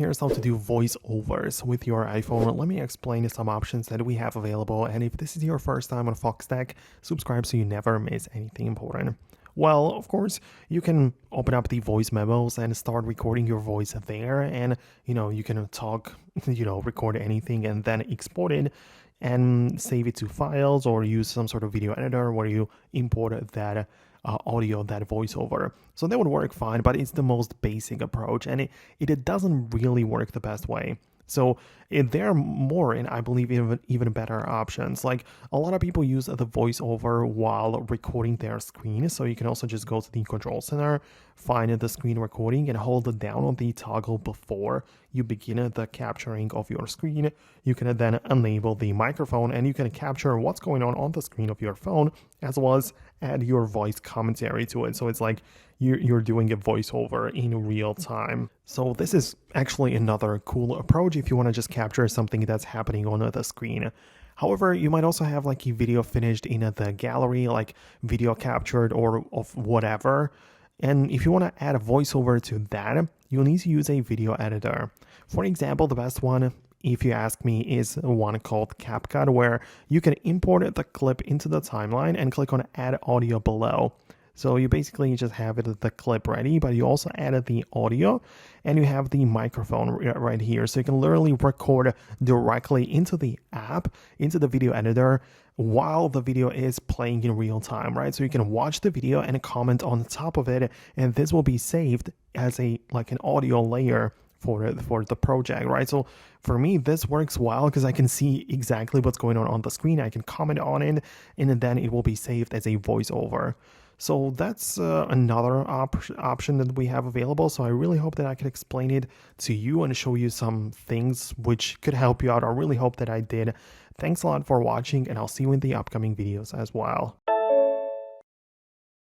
here's how to do voiceovers with your iPhone. Let me explain some options that we have available, and if this is your first time on Foxtecc, subscribe so you never miss anything important. Well, of course, you can open up the voice memos and start recording your voice there, and you can talk, record anything and then export it and save it to files, or use some sort of video editor where you import that audio, that voiceover. So that would work fine, but it's the most basic approach, and it doesn't really work the best way. So there are more, and I believe even better options. Like, a lot of people use the voiceover while recording their screen. So you can also just go to the control center, find the screen recording, and hold down on the toggle before you begin the capturing of your screen. You can then enable the microphone, and you can capture what's going on the screen of your phone, as well as add your voice commentary to it. So it's like you're doing a voiceover in real time. So this is actually another cool approach if you want to just capture something that's happening on the screen. However, you might also have like a video finished in the gallery, like video captured or of whatever. And if you want to add a voiceover to that, you'll need to use a video editor. For example, the best one, if you ask me, is one called CapCut, where you can import the clip into the timeline and click on Add Audio below. So you basically just have the clip ready, but you also added the audio, and you have the microphone right here. So you can literally record directly into the app, into the video editor, while the video is playing in real time, right? So you can watch the video and comment on top of it, and this will be saved as an audio layer for the project, right? So for me, this works well because I can see exactly what's going on the screen. I can comment on it, and then it will be saved as a voiceover. So that's another option that we have available. So I really hope that I can explain it to you and show you some things which could help you out. I really hope that I did. Thanks a lot for watching, and I'll see you in the upcoming videos as well.